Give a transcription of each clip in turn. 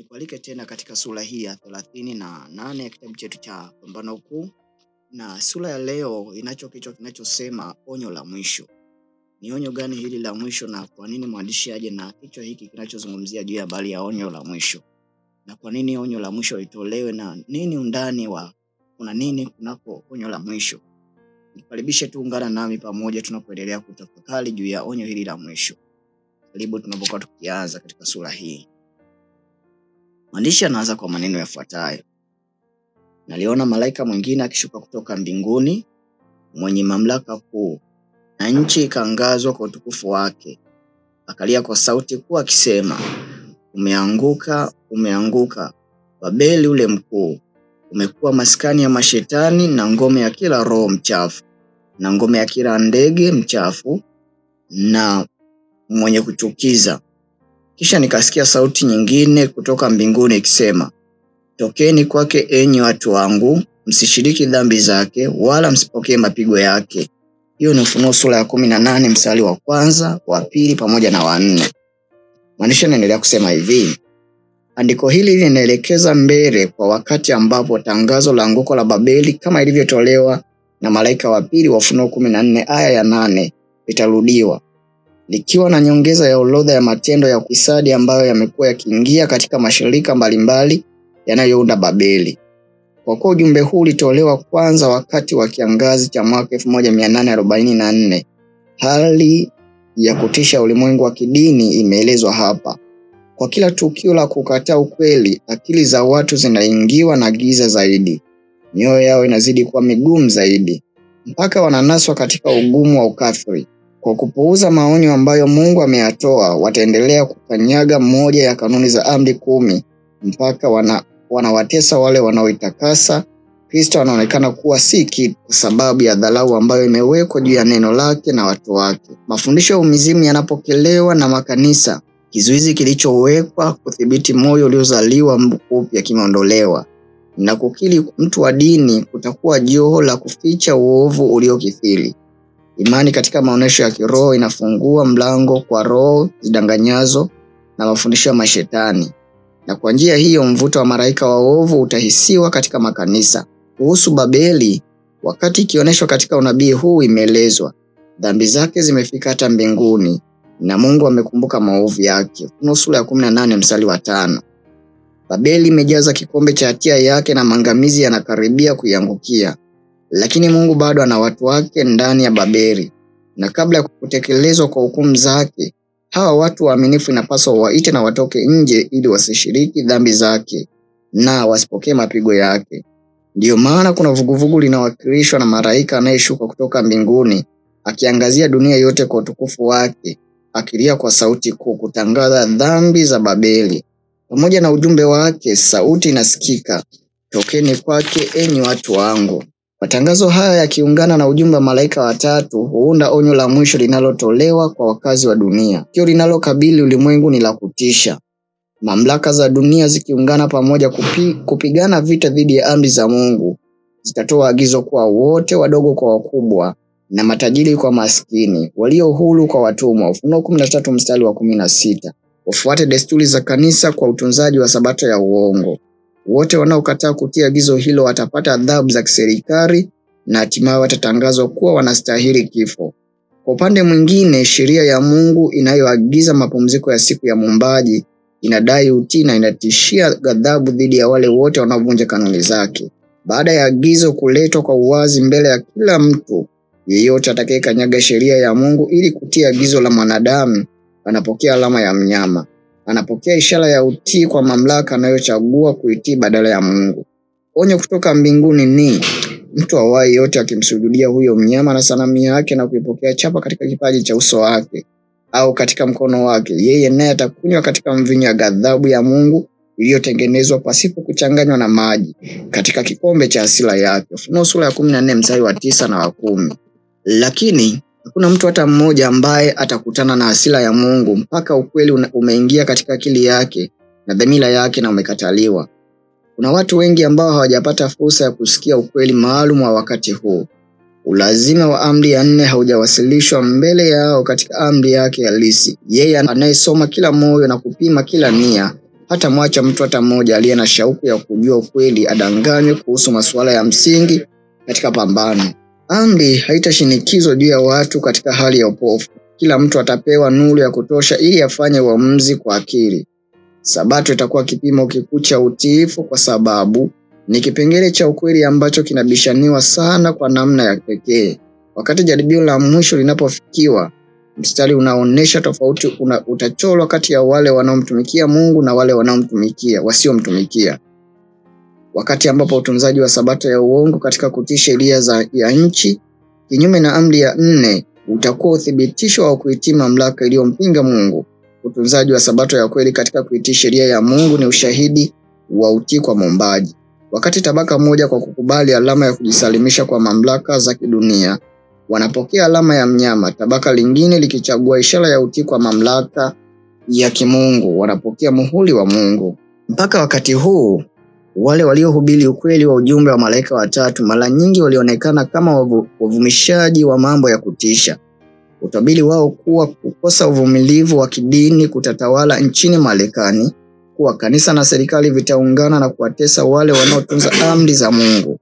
Nikualike tena katika sura hii ya 38 ya kitabu chetu cha Pambano Kuu, na sura ya leo inacho kichwa kinachosema onyo la mwisho. Ni onyo gani hili la mwisho, na kwa nini mwandishi aje na kichwa hiki kinachozungumzia juu ya habari ya onyo la mwisho? Na kwa nini onyo la mwisho litolewe, na nini undani wa kuna nini kunako onyo la mwisho? Nikaribishe tuungana nami pamoja tunapoendelea kutafakari juu ya onyo hili la mwisho. Karibu tunapokuwa tukianza katika sura hii. Mwandishi anaanza kwa maneno yafuatayo: naliona malaika mwingine akishuka kutoka mbinguni, mwenye mamlaka kuu, na nchi ikaangazwa kwa utukufu wake. Akalia kwa sauti kuu akisema, umeanguka, umeanguka, Babeli ule mkuu, umekuwa maskani ya mashetani na ngome ya kila roho mchafu, na ngome ya kila ndege mchafu na mwenye kuchukiza. Kisha nikasikia sauti nyingine kutoka mbinguni ikisema, tokeni kwake enyi watu wangu, msishiriki dhambi zake, wala msipokee mapigo yake. Hiyo ni Ufunuo sura ya 18 mstari wa kwanza, wa pili pamoja na wa 4. Mwandishi anaendelea kusema hivi: andiko hili linaelekeza mbele kwa wakati ambapo tangazo la anguko la Babeli kama ilivyotolewa na malaika wa pili wa Ufunuo 14 aya ya 8 litarudiwa, likiwa na nyongeza ya orodha ya matendo ya ufisadi ambayo yamekuwa yakiingia katika mashirika mbalimbali yanayounda Babeli. Kwa kuwa ujumbe huu ulitolewa kwanza wakati wa kiangazi cha mwaka 1844, hali ya kutisha ulimwengu wa kidini imeelezwa hapa. Kwa kila tukio la kukataa ukweli, akili za watu zinaingiwa na giza zaidi. Mioyo yao inazidi kuwa migumu zaidi, mpaka wananaswa katika ugumu wa ukafiri. Kwa kupuuza maonyo ambayo Mungu ameyatoa, wataendelea kukanyaga moja ya kanuni za amri 10 mpaka wanawatesa wale wanaoitakasa. Kristo anaonekana kuwa si kitu kwa sababu ya dharau ambayo imewekwa juu ya neno lake na watu wake. Mafundisho ya umizimu yanapokelewa na makanisa, kizuizi kilichowekwa kudhibiti moyo uliozaliwa upya kimeondolewa, na kukiri mtu wa dini kutakuwa joho la kuficha uovu uliokithiri. Imani katika maonesho ya kiroho inafungua mlango kwa roho zidanganyazo na mafundisho ya mashetani, na kwa njia hiyo mvuto wa malaika waovu utahisiwa katika makanisa. Kuhusu Babeli, wakati ikioneshwa katika unabii huu, imeelezwa dhambi zake zimefika hata mbinguni na Mungu amekumbuka maovu yake. Ufunuo sura ya 18 mstari wa 5. Babeli imejaza kikombe cha hatia yake na maangamizi yanakaribia kuiangukia. Lakini Mungu bado ana watu wake ndani ya Babeli, na kabla ya kutekelezwa kwa hukumu zake, hawa watu waaminifu inapaswa waite na watoke nje ili wasishiriki dhambi zake na wasipokee mapigo yake. Ndiyo maana kuna vuguvugu linawakilishwa na malaika anayeshuka kutoka mbinguni, akiangazia dunia yote kwa utukufu wake, akilia kwa sauti kuu kutangaza dhambi za Babeli. Pamoja na ujumbe wake, sauti inasikika, tokeni kwake enyi watu wangu. Matangazo haya yakiungana na ujumbe wa malaika watatu huunda onyo la mwisho linalotolewa kwa wakazi wa dunia. Tukio linalokabili ulimwengu ni la kutisha. Mamlaka za dunia zikiungana pamoja kupigana vita dhidi ya amri za Mungu, zitatoa agizo kwa wote, wadogo kwa wakubwa, na matajiri kwa maskini, walio huru kwa watumwa. Ufunuo 13 mstari wa 16. Ufuate desturi za kanisa kwa utunzaji wa sabato ya uongo. Wote wanaokataa kutii agizo hilo watapata adhabu za kiserikali na hatimaye watatangazwa kuwa wanastahili kifo. Kwa upande mwingine, sheria ya Mungu inayoagiza mapumziko ya siku ya Muumbaji inadai utii na inatishia ghadhabu dhidi ya wale wote wanaovunja kanuni zake. Baada ya agizo kuletwa kwa uwazi mbele ya kila mtu, yeyote atakayekanyaga sheria ya Mungu ili kutii agizo la mwanadamu anapokea alama ya mnyama. Anapokea ishara ya utii kwa mamlaka anayochagua kuitii badala ya Mungu. Onyo kutoka mbinguni ni mtu awaye yote akimsujudia huyo mnyama na sanamu yake na kuipokea chapa katika kipaji cha uso wake au katika mkono wake, yeye naye atakunywa katika mvinyo ya ghadhabu ya Mungu iliyotengenezwa pasipo kuchanganywa na maji katika kikombe cha hasira yake. Ufunuo sura ya 14 mstari wa 9 na wa 10. Lakini hakuna mtu hata mmoja ambaye atakutana na hasira ya Mungu mpaka ukweli umeingia katika akili yake na dhamira yake na umekataliwa. Kuna watu wengi ambao hawajapata fursa ya kusikia ukweli maalum wa wakati huu. Ulazima wa amri ya 4 haujawasilishwa mbele yao katika amri yake halisi. Yeye anayesoma kila moyo na kupima kila nia hata mwacha mtu hata mmoja aliye na shauku ya kujua ukweli adanganywe kuhusu masuala ya msingi katika pambano. Amri haitashinikizwa juu ya watu katika hali ya upofu. Kila mtu atapewa nuru ya kutosha ili afanye uamuzi kwa akili. Sabato itakuwa kipimo kikuu cha utiifu, kwa sababu ni kipengele cha ukweli ambacho kinabishaniwa sana kwa namna ya pekee. Wakati jaribio la mwisho linapofikiwa, mstari unaonesha tofauti utachorwa kati ya wale wanaomtumikia Mungu na wale wasiomtumikia. Wakati ambapo utunzaji wa sabato ya uongo katika kutii sheria ya nchi kinyume na amri ya 4 utakuwa uthibitisho wa kuitii mamlaka iliyompinga Mungu. Utunzaji wa sabato ya kweli katika kuitii sheria ya Mungu ni ushahidi wa utii kwa Muumbaji. Wakati tabaka moja kwa kukubali alama ya kujisalimisha kwa mamlaka za kidunia wanapokea alama ya mnyama, tabaka lingine likichagua ishara ya utii kwa mamlaka ya kimungu wanapokea muhuri wa Mungu. Mpaka wakati huu, wale waliohubiri ukweli wa ujumbe wa malaika watatu mara nyingi walionekana kama wavumishaji wa mambo ya kutisha. Utabiri wao kuwa kukosa uvumilivu wa kidini kutatawala nchini Marekani, kuwa kanisa na serikali vitaungana na kuwatesa wale wanaotunza amri za Mungu.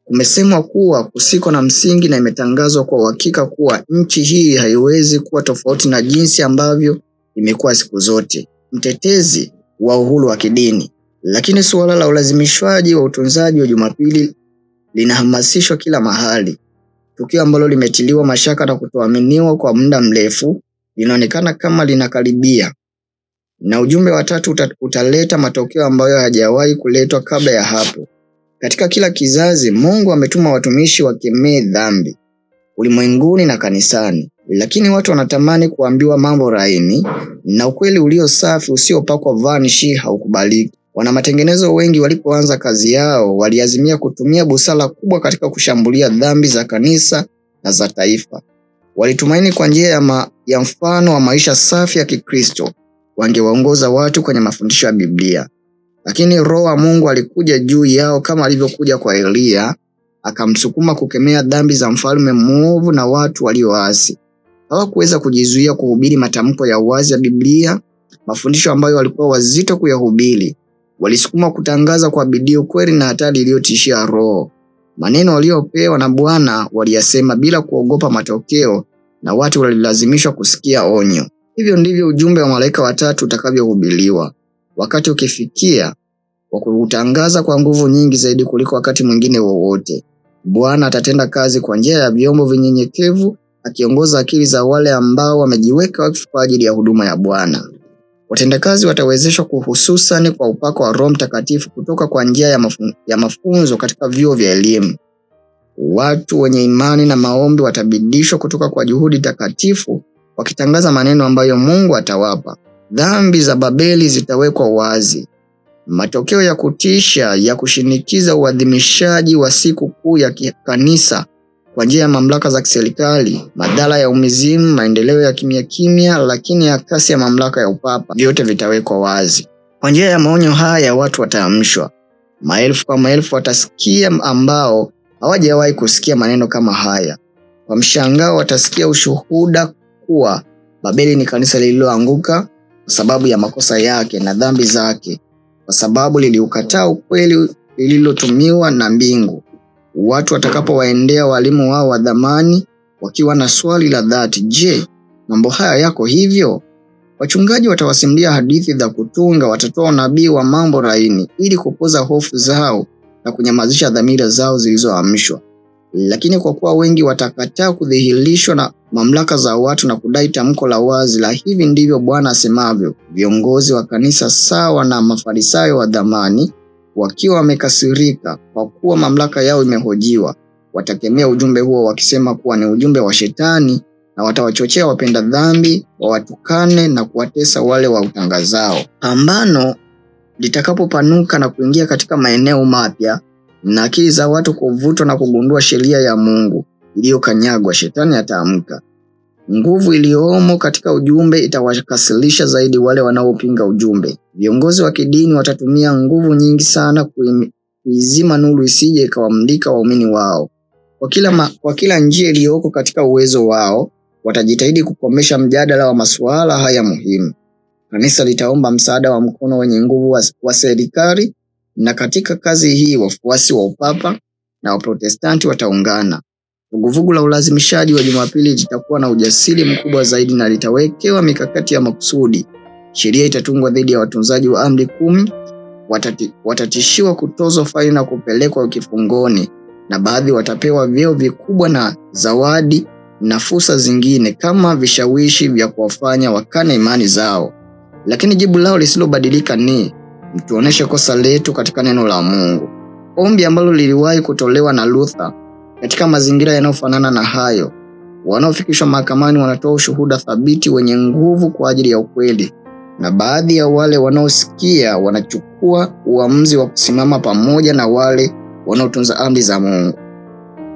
Kumesemwa kuwa kusiko na msingi, na imetangazwa kwa uhakika kuwa nchi hii haiwezi kuwa tofauti na jinsi ambavyo imekuwa siku zote. Mtetezi wa uhuru wa kidini. Lakini suala la ulazimishwaji wa utunzaji wa Jumapili linahamasishwa kila mahali. Tukio ambalo limetiliwa mashaka na kutoaminiwa kwa muda mrefu linaonekana kama linakaribia. Na ujumbe wa tatu utaleta matokeo ambayo hajawahi kuletwa kabla ya hapo. Katika kila kizazi, Mungu ametuma watumishi wakemee dhambi ulimwenguni na kanisani. Lakini watu wanatamani kuambiwa mambo laini, na ukweli ulio safi usiopakwa varnish haukubaliki. Wana matengenezo wengi walipoanza kazi yao waliazimia kutumia busara kubwa katika kushambulia dhambi za kanisa na za taifa. Walitumaini kwa njia ya mfano wa maisha safi ya Kikristo wangewaongoza watu kwenye mafundisho ya Biblia. Lakini Roho wa Mungu alikuja juu yao kama alivyokuja kwa Elia, akamsukuma kukemea dhambi za mfalme mwovu na watu walioasi. Hawakuweza kujizuia kuhubiri matamko ya wazi ya Biblia, mafundisho ambayo walikuwa wazito kuyahubiri. Walisukuma kutangaza kwa bidii ukweli na hatari iliyotishia roho. Maneno waliopewa na Bwana waliyasema bila kuogopa matokeo, na watu walilazimishwa kusikia onyo. Hivyo ndivyo ujumbe wa malaika watatu utakavyohubiriwa. Wakati ukifikia wa kuutangaza kwa nguvu nyingi zaidi kuliko wakati mwingine wowote. Bwana atatenda kazi kwa njia ya vyombo vinyenyekevu, akiongoza akili za wale ambao wamejiweka wakfu kwa ajili ya huduma ya Bwana. Watendakazi watawezeshwa hususan kwa upako wa Roho Mtakatifu kutoka kwa njia ya mafunzo katika vyuo vya elimu. Watu wenye imani na maombi watabidishwa kutoka kwa juhudi takatifu, wakitangaza maneno ambayo Mungu atawapa. Dhambi za Babeli zitawekwa wazi. Matokeo ya kutisha ya kushinikiza uadhimishaji wa siku kuu ya kanisa kwa njia ya mamlaka za kiserikali, madhara ya umizimu, maendeleo ya kimya lakini ya kasi ya mamlaka ya upapa, vyote vitawekwa wazi. Kwa njia ya maonyo haya watu wataamshwa. Maelfu kwa maelfu watasikia ambao hawajawahi kusikia maneno kama haya. Kwa mshangao watasikia ushuhuda kuwa Babeli ni kanisa lililoanguka kwa sababu ya makosa yake na dhambi zake, kwa sababu liliukataa ukweli lililotumiwa na mbingu. Watu watakapowaendea walimu wao wa dhamani wakiwa na swali la dhati, je, mambo haya yako hivyo? Wachungaji watawasimulia hadithi za kutunga, watatoa unabii wa mambo laini ili kupoza hofu zao na kunyamazisha dhamira zao zilizoamshwa. Lakini kwa kuwa wengi watakataa kudhihirishwa na mamlaka za watu na kudai tamko la wazi la hivi ndivyo Bwana asemavyo, viongozi wa kanisa sawa na Mafarisayo wa dhamani, wakiwa wamekasirika kwa kuwa mamlaka yao imehojiwa, watakemea ujumbe huo wakisema kuwa ni ujumbe wa Shetani, na watawachochea wapenda dhambi wawatukane na kuwatesa wale wa utangazao. Pambano litakapopanuka na kuingia katika maeneo mapya, na akili za watu kuvutwa na kugundua sheria ya Mungu iliyokanyagwa, Shetani ataamka. Nguvu iliyomo katika ujumbe itawakasilisha zaidi wale wanaopinga ujumbe. Viongozi wa kidini watatumia nguvu nyingi sana kuizima nuru isije ikawamulika waumini wao. Kwa kila njia iliyoko katika uwezo wao, watajitahidi kukomesha mjadala wa masuala haya muhimu. Kanisa litaomba msaada wa mkono wenye nguvu wa serikali, na katika kazi hii wafuasi wa upapa na Waprotestanti wataungana. Vuguvugu la ulazimishaji wa Jumapili litakuwa na ujasiri mkubwa zaidi na litawekewa mikakati ya makusudi. Sheria itatungwa dhidi ya watunzaji wa amri 10, watatishiwa kutozwa faini na kupelekwa kifungoni, na baadhi watapewa vyeo vikubwa na zawadi na fursa zingine kama vishawishi vya kuwafanya wakane imani zao. Lakini jibu lao lisilobadilika ni mtuoneshe kosa letu katika neno la Mungu. Ombi ambalo liliwahi kutolewa na Luther. Katika mazingira yanayofanana na hayo, wanaofikishwa mahakamani wanatoa ushuhuda thabiti wenye nguvu kwa ajili ya ukweli, na baadhi ya wale wanaosikia wanachukua uamuzi wa kusimama pamoja na wale wanaotunza amri za Mungu.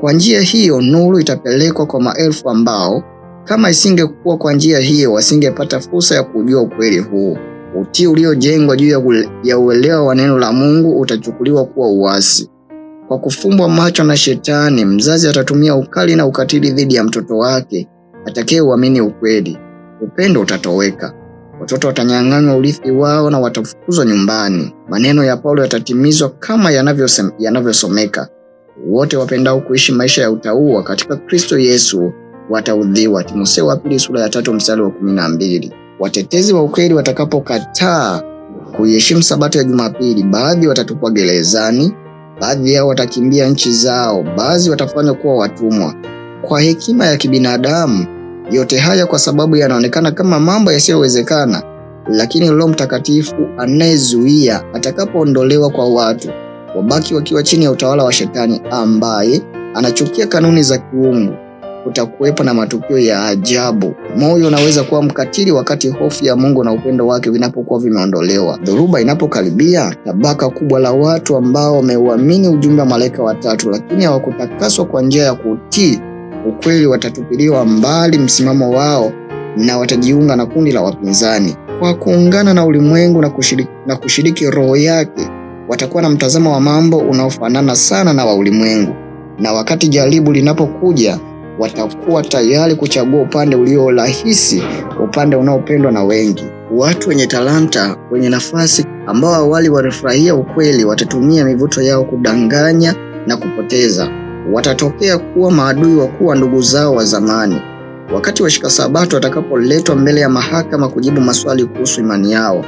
Kwa njia hiyo nuru itapelekwa kwa maelfu ambao kama isingekuwa kwa njia hiyo wasingepata fursa ya kujua ukweli huu. Utii uliojengwa juu ya uelewa wa neno la Mungu utachukuliwa kuwa uasi. Kwa kufumbwa macho na Shetani, mzazi atatumia ukali na ukatili dhidi ya mtoto wake atakayeuamini ukweli. Upendo utatoweka. Watoto watanyang'anywa urithi wao na watafukuzwa nyumbani. Maneno ya Paulo yatatimizwa kama yanavyosomeka: wote wapendao kuishi maisha ya utauwa katika Kristo Yesu wataudhiwa. Timotheo wa pili sura ya 3 mstari wa 12. Watetezi wa ukweli watakapokataa kuiheshimu sabato ya Jumapili, baadhi watatupwa gerezani, baadhi yao watakimbia nchi zao, baadhi watafanywa kuwa watumwa. Kwa hekima ya kibinadamu, yote haya kwa sababu yanaonekana kama mambo yasiyowezekana, lakini Roho Mtakatifu anayezuia atakapoondolewa kwa watu, wabaki wakiwa chini ya utawala wa Shetani ambaye anachukia kanuni za kiungu, kutakuwepo na matukio ya ajabu. Moyo unaweza kuwa mkatili wakati hofu ya Mungu na upendo wake vinapokuwa vimeondolewa. Dhoruba inapokaribia, tabaka kubwa la watu ambao wameuamini ujumbe wa malaika watatu lakini hawakutakaswa kwa njia ya kutii ukweli watatupiliwa mbali msimamo wao na watajiunga na kundi la wapinzani. Kwa kuungana na ulimwengu na kushiriki roho yake, watakuwa na mtazamo wa mambo unaofanana sana na wa ulimwengu, na wakati jaribu linapokuja watakuwa tayari kuchagua upande ulio rahisi, upande unaopendwa na wengi. Watu wenye talanta, wenye nafasi ambao awali walifurahia ukweli, watatumia mivuto yao kudanganya na kupoteza. Watatokea kuwa maadui wakuu wa ndugu zao wa zamani. Wakati washika sabato watakapoletwa mbele ya mahakama kujibu maswali kuhusu imani yao,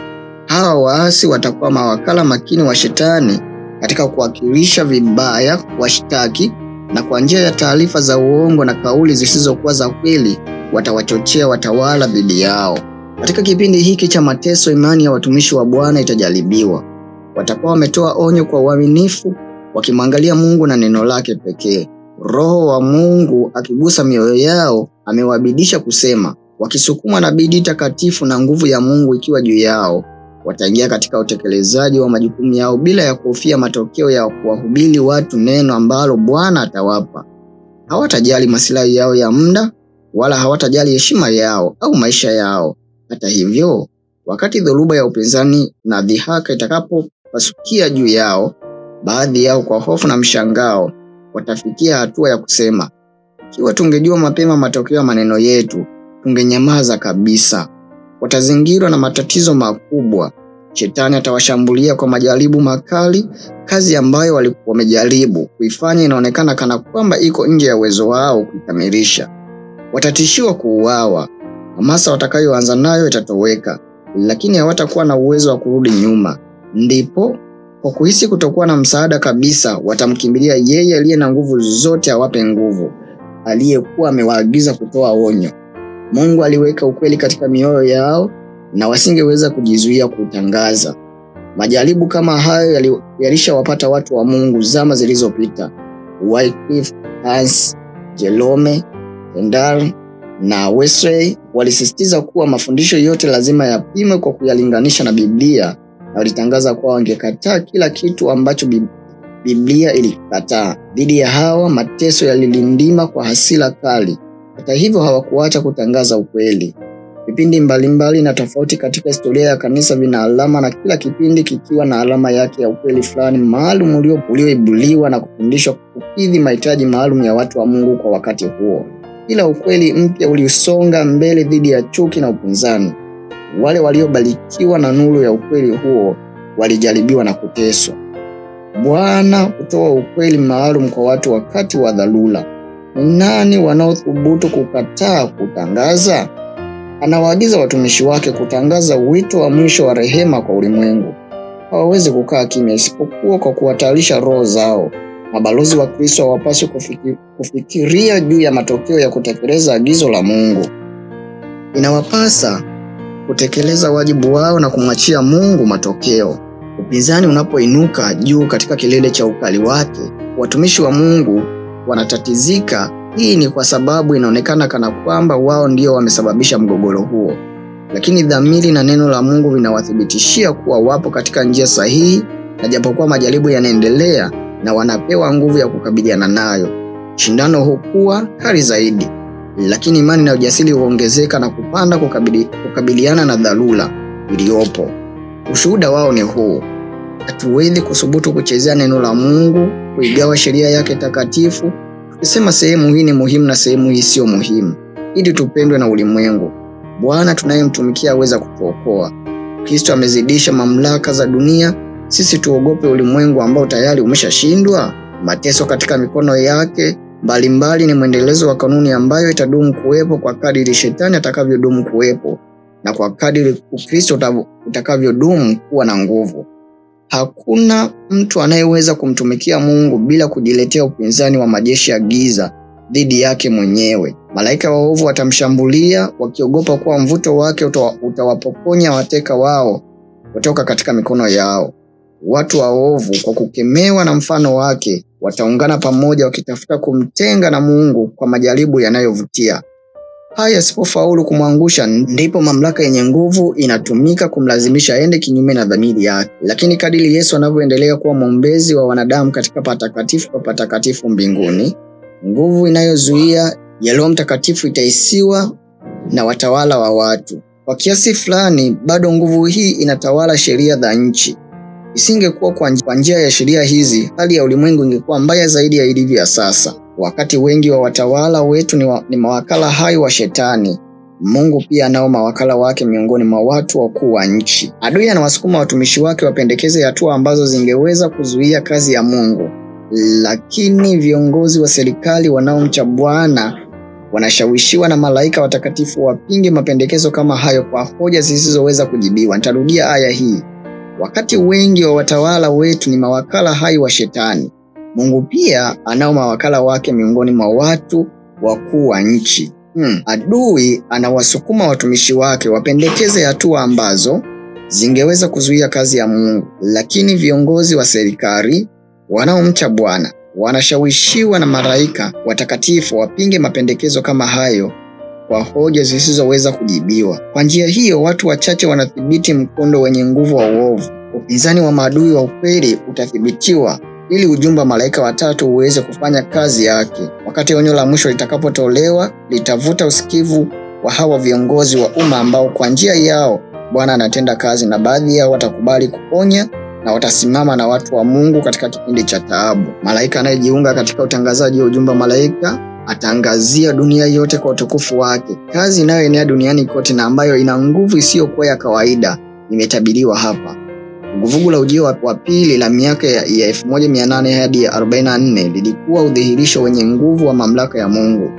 hawa waasi watakuwa mawakala makini wa Shetani katika kuwakilisha vibaya washtaki, na kwa njia ya taarifa za uongo na kauli zisizokuwa za kweli watawachochea watawala dhidi yao. Katika kipindi hiki cha mateso, imani ya watumishi wa Bwana itajaribiwa. Watakuwa wametoa onyo kwa uaminifu, wakimwangalia Mungu na neno lake pekee. Roho wa Mungu akigusa mioyo yao amewabidisha kusema, wakisukumwa na bidii takatifu na nguvu ya Mungu ikiwa juu yao, wataingia katika utekelezaji wa majukumu yao bila ya kuhofia matokeo ya kuwahubiri watu neno ambalo Bwana atawapa. Hawatajali maslahi yao ya muda, wala hawatajali heshima yao au maisha yao. Hata hivyo, wakati dhoruba ya upinzani na dhihaka itakapopasukia juu yao, baadhi yao kwa hofu na mshangao watafikia hatua ya kusema, ikiwa tungejua mapema matokeo ya maneno yetu, tungenyamaza kabisa. Watazingirwa na matatizo makubwa. Shetani atawashambulia kwa majaribu makali, kazi ambayo walikuwa wamejaribu kuifanya inaonekana kana kwamba iko nje ya uwezo wao kuikamilisha. Watatishiwa kuuawa. Hamasa watakayoanza nayo itatoweka, lakini hawatakuwa na uwezo wa kurudi nyuma. Ndipo kwa kuhisi kutokuwa na msaada kabisa, watamkimbilia yeye aliye na nguvu zote awape nguvu, aliyekuwa amewaagiza kutoa onyo. Mungu aliweka ukweli katika mioyo yao na wasingeweza kujizuia kutangaza. Majaribu kama hayo yalishawapata watu wa Mungu zama zilizopita. Wycliffe, Hans, Jerome, Tyndale na Wesley walisisitiza kuwa mafundisho yote lazima yapimwe kwa kuyalinganisha na Biblia, na walitangaza kuwa wangekataa kila kitu ambacho Biblia ilikataa. Dhidi ya hawa, mateso yalilindima kwa hasira kali. Hata hivyo hawakuacha kutangaza ukweli. Vipindi mbalimbali na tofauti katika historia ya kanisa vina alama, na kila kipindi kikiwa na alama yake ya ukweli fulani maalum ulioibuliwa na kufundishwa kukidhi mahitaji maalum ya watu wa Mungu kwa wakati huo. Kila ukweli mpya ulisonga mbele dhidi ya chuki na upinzani. Wale waliobarikiwa na nuru ya ukweli huo walijaribiwa na kuteswa. Bwana hutoa ukweli maalum kwa watu wakati wa dharura. Ni nani wanaothubutu kukataa kutangaza? Anawaagiza watumishi wake kutangaza wito wa mwisho wa rehema kwa ulimwengu. Hawawezi kukaa kimya isipokuwa kwa kuhatarisha roho zao. Mabalozi wa Kristo hawapaswi kufikiria juu ya matokeo ya kutekeleza agizo la Mungu. Inawapasa kutekeleza wajibu wao na kumwachia Mungu matokeo. Upinzani unapoinuka juu katika kilele cha ukali wake, watumishi wa Mungu wanatatizika. Hii ni kwa sababu inaonekana kana kwamba wao ndio wamesababisha mgogoro huo. Lakini dhamiri na neno la Mungu vinawathibitishia kuwa wapo katika njia sahihi, na japokuwa majaribu yanaendelea na wanapewa nguvu ya kukabiliana nayo. Shindano hukua kali zaidi, lakini imani na ujasiri huongezeka na kupanda kukabiliana na dharura iliyopo. Ushuhuda wao ni huu: hatuwezi kusubutu kuchezea neno la Mungu, kuigawa sheria yake takatifu, tukisema sehemu hii ni muhimu na sehemu hii sio muhimu, ili tupendwe na ulimwengu. Bwana tunayemtumikia aweza kutuokoa. Kristo amezidisha mamlaka za dunia, sisi tuogope ulimwengu ambao tayari umeshashindwa? Mateso katika mikono yake mbalimbali ni mwendelezo wa kanuni ambayo itadumu kuwepo kwa kadiri shetani atakavyodumu kuwepo, na kwa kadiri Ukristo utakavyodumu kuwa na nguvu. Hakuna mtu anayeweza kumtumikia Mungu bila kujiletea upinzani wa majeshi ya giza dhidi yake mwenyewe. Malaika waovu watamshambulia wakiogopa kuwa mvuto wake utawapokonya wateka wao kutoka katika mikono yao. Watu waovu kwa kukemewa na mfano wake wataungana pamoja wakitafuta kumtenga na Mungu kwa majaribu yanayovutia. Haya yasipofaulu kumwangusha, ndipo mamlaka yenye nguvu inatumika kumlazimisha aende kinyume na dhamiri yake. Lakini kadiri Yesu anavyoendelea kuwa mwombezi wa wanadamu katika patakatifu pa patakatifu mbinguni, nguvu inayozuia ya Roho Mtakatifu itahisiwa na watawala wa watu. Kwa kiasi fulani, bado nguvu hii inatawala sheria za nchi. Isingekuwa kwa njia ya sheria hizi, hali ya ulimwengu ingekuwa mbaya zaidi ya ilivyo sasa. Wakati wengi wa watawala wetu ni mawakala hai wa shetani, Mungu pia anao mawakala wake miongoni mwa watu wakuu wa nchi. Adui anawasukuma watumishi wake wapendekeze hatua ambazo zingeweza kuzuia kazi ya Mungu. Lakini viongozi wa serikali wanaomcha Bwana wanashawishiwa na malaika watakatifu wapinge mapendekezo kama hayo kwa hoja zisizoweza kujibiwa. Nitarudia aya hii: wakati wengi wa watawala wetu ni mawakala hai wa shetani, Mungu pia anao mawakala wake miongoni mwa watu wakuu wa nchi. Adui anawasukuma watumishi wake wapendekeze hatua ambazo zingeweza kuzuia kazi ya Mungu. Lakini viongozi wa serikali wanaomcha Bwana wanashawishiwa na malaika watakatifu wapinge mapendekezo kama hayo kwa hoja zisizoweza kujibiwa. Kwa njia hiyo, watu wachache wanathibiti mkondo wenye nguvu wa uovu. Upinzani wa maadui wa ukweli utathibitiwa ili ujumbe wa malaika watatu uweze kufanya kazi yake. Wakati onyo la mwisho litakapotolewa, litavuta usikivu wa hawa viongozi wa umma ambao kwa njia yao Bwana anatenda kazi, na baadhi yao watakubali kuponya na watasimama na watu wa Mungu katika kipindi cha taabu. Malaika anayejiunga katika utangazaji wa ujumbe wa malaika ataangazia dunia yote kwa utukufu wake. Kazi inayoenea duniani kote na ambayo ina nguvu isiyokuwa ya kawaida imetabiriwa hapa. Vuguvugu la ujio wa pili la miaka ya 1800 hadi 44 lilikuwa udhihirisho wenye nguvu wa mamlaka ya Mungu.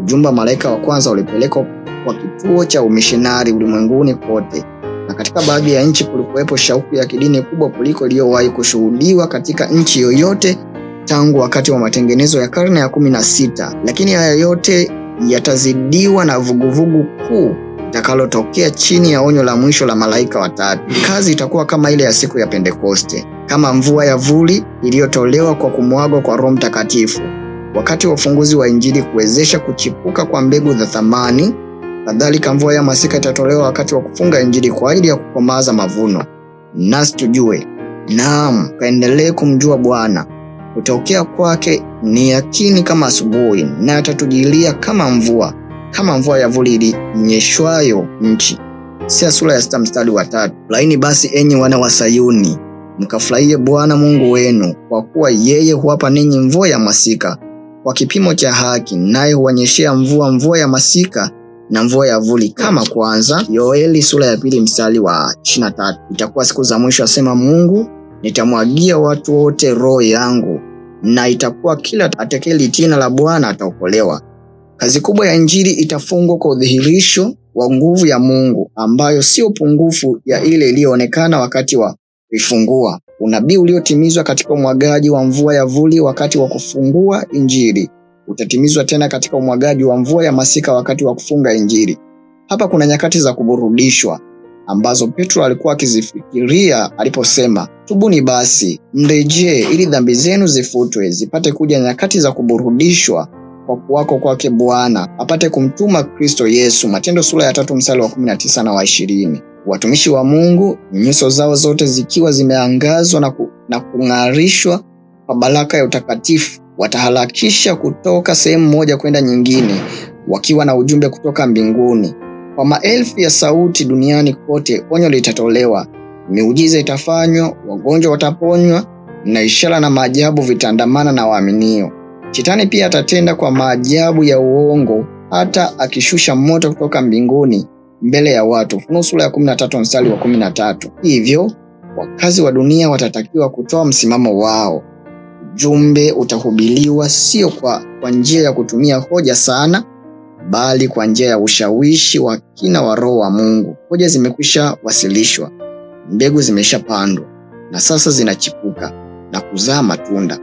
Ujumbe wa malaika wa kwanza ulipelekwa kwa kituo cha umissionari ulimwenguni kote, na katika baadhi ya nchi kulikuwepo shauku ya kidini kubwa kuliko iliyowahi kushuhudiwa katika nchi yoyote tangu wakati wa matengenezo ya karne ya 16. Lakini haya yote yatazidiwa na vuguvugu kuu itakalotokea chini ya onyo la mwisho la malaika watatu. Kazi itakuwa kama ile ya siku ya Pentekoste, kama mvua ya vuli iliyotolewa kwa kumwagwa kwa Roho Mtakatifu wakati wa ufunguzi wa Injili kuwezesha kuchipuka kwa mbegu za thamani. Kadhalika mvua ya masika itatolewa wakati wa kufunga Injili kwa ajili ya kukomaza mavuno. Nasi tujue, naam, kaendelee kumjua Bwana. Kutokea kwake ni yakini kama asubuhi, na atatujilia kama mvua ya vuli ilinyeshwayo nchi. Sura ya 6 mstari wa 3. Laini basi enyi wana wa Sayuni, mkafurahie Bwana Mungu wenu, kwa kuwa yeye huwapa ninyi mvua ya masika kwa kipimo cha haki, naye huwanyeshea mvua ya masika na mvua ya vuli kama kwanza. Yoeli sura ya 2 mstari wa 23. Itakuwa siku za mwisho, asema Mungu, nitamwagia watu wote roho yangu, na itakuwa kila atakayelitii jina la Bwana ataokolewa. Kazi kubwa ya Injili itafungwa kwa udhihirisho wa nguvu ya Mungu, ambayo sio pungufu ya ile iliyoonekana wakati wa kuifungua. Unabii uliotimizwa katika umwagaji wa mvua ya vuli wakati wa kufungua Injili utatimizwa tena katika umwagaji wa mvua ya masika wakati wa kufunga Injili. Hapa kuna nyakati za kuburudishwa ambazo Petro alikuwa akizifikiria aliposema, tubuni basi, mrejee ili dhambi zenu zifutwe, zipate kuja nyakati za kuburudishwa kwa kuwako kwake Bwana, apate kumtuma Kristo Yesu. Matendo sura ya 3 mstari wa 19 na wa 20. Watumishi wa Mungu, nyuso zao zote zikiwa zimeangazwa na kung'arishwa kwa baraka ya utakatifu, wataharakisha kutoka sehemu moja kwenda nyingine, wakiwa na ujumbe kutoka mbinguni. Kwa maelfu ya sauti duniani kote, onyo litatolewa, miujiza itafanywa, wagonjwa wataponywa, na ishara na maajabu vitaandamana na waaminio. Shetani pia atatenda kwa maajabu ya uongo, hata akishusha moto kutoka mbinguni mbele ya watu. Ufunuo sura ya 13 mstari wa 13. Hivyo wakazi wa dunia watatakiwa kutoa msimamo wao. Ujumbe utahubiriwa sio kwa njia ya kutumia hoja sana, bali kwa njia ya ushawishi wa kina wa Roho wa Mungu. Hoja zimekwisha wasilishwa, mbegu zimeshapandwa, na sasa zinachipuka na kuzaa matunda.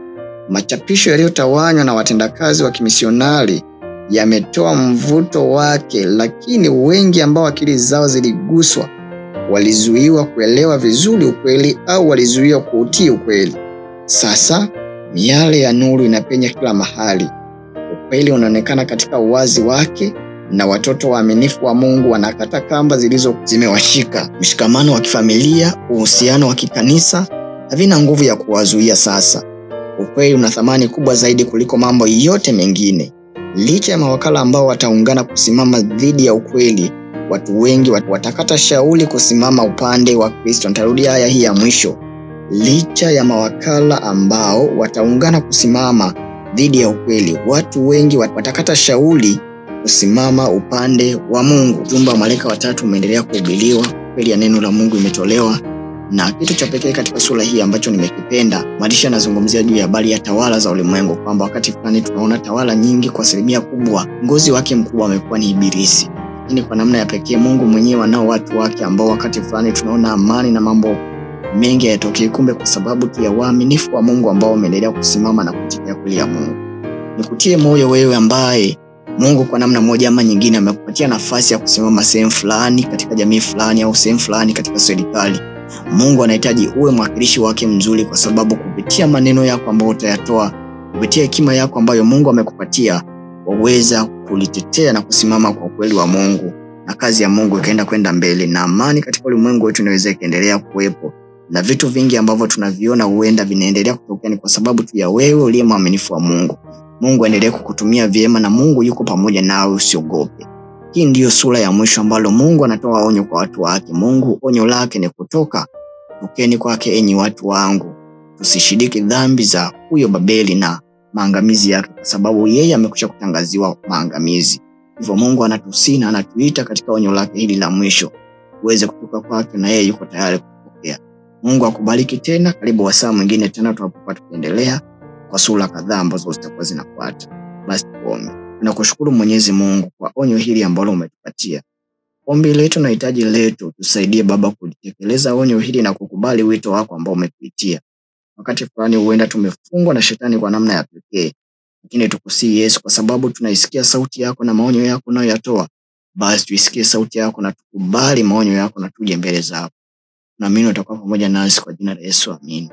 Machapisho yaliyotawanywa na watendakazi wa kimisionari yametoa mvuto wake, lakini wengi ambao akili zao ziliguswa walizuiwa kuelewa vizuri ukweli, au walizuiwa kuutii ukweli. Sasa miale ya nuru inapenya kila mahali. Ukweli unaonekana katika uwazi wake, na watoto waaminifu wa Mungu wanakata kamba zimewashika. Mshikamano wa kifamilia, uhusiano wa kikanisa havina nguvu ya kuwazuia sasa. Ukweli una thamani kubwa zaidi kuliko mambo yote mengine. Licha ya mawakala ambao wataungana kusimama dhidi ya ukweli, watu wengi watakata shauri kusimama upande wa Kristo. Nitarudia haya hii ya mwisho. Licha ya mawakala ambao wataungana kusimama dhidi ya ukweli, watu wengi watakata shauri kusimama upande wa Mungu. Ujumbe wa malaika watatu umeendelea kuhubiriwa, kweli ya neno la Mungu imetolewa. Na kitu cha pekee katika sura hii ambacho nimekipenda, mwandishi anazungumzia juu ya habari ya tawala za ulimwengu, kwamba wakati fulani tunaona tawala nyingi kwa asilimia kubwa ngozi wake mkubwa amekuwa ni Ibilisi. Lakini kwa namna ya pekee Mungu mwenyewe anao watu wake ambao wakati fulani tunaona amani na mambo mengi yatokee, kumbe kwa sababu tu ya waaminifu wa Mungu ambao wameendelea kusimama na kutetea kweli ya Mungu. Nikutie moyo wewe ambaye Mungu kwa namna moja ama nyingine amekupatia nafasi ya kusimama sehemu fulani katika jamii fulani au sehemu fulani katika serikali. Mungu anahitaji uwe mwakilishi wake mzuri, kwa sababu kupitia maneno yako ambayo utayatoa, kupitia hekima yako ambayo Mungu amekupatia, waweza kulitetea na kusimama kwa ukweli wa Mungu, na kazi ya Mungu ikaenda kwenda mbele, na amani katika ulimwengu wetu inaweza kuendelea kuwepo. Na vitu vingi ambavyo tunaviona huenda vinaendelea kutokea ni kwa sababu tu ya wewe uliye mwaminifu wa Mungu. Mungu aendelee kukutumia vyema, na Mungu yuko pamoja nawe, usiogope. Hii ndiyo sura ya mwisho ambalo Mungu anatoa onyo kwa watu wake. Mungu onyo lake ni kutoka, tokeni kwake enyi watu wangu, tusishiriki dhambi za huyo Babeli na maangamizi yake, kwa sababu yeye amekwisha kutangaziwa maangamizi. Hivyo Mungu anatusihi na anatuita katika onyo lake hili la mwisho uweze kutoka kwake, na yeye yuko tayari kupokea. Mungu akubariki tena. Karibu wasaa mwingine tena tunapokuwa tukiendelea kwa sura kadhaa ambazo zitakuwa zinafuata. Basi tuombe. Tunakushukuru Mwenyezi Mungu kwa onyo hili ambalo umetupatia. Ombi letu na hitaji letu, tusaidie Baba kulitekeleza onyo hili na kukubali wito wako ambao umetuitia. Wakati fulani huenda tumefungwa na shetani kwa namna ya pekee, lakini tukusihi Yesu, kwa sababu tunaisikia sauti yako na maonyo yako unayoyatoa, basi tuisikie sauti yako na tukubali maonyo yako na tuje mbele zako. Naamini utakuwa pamoja nasi kwa jina la Yesu, amin.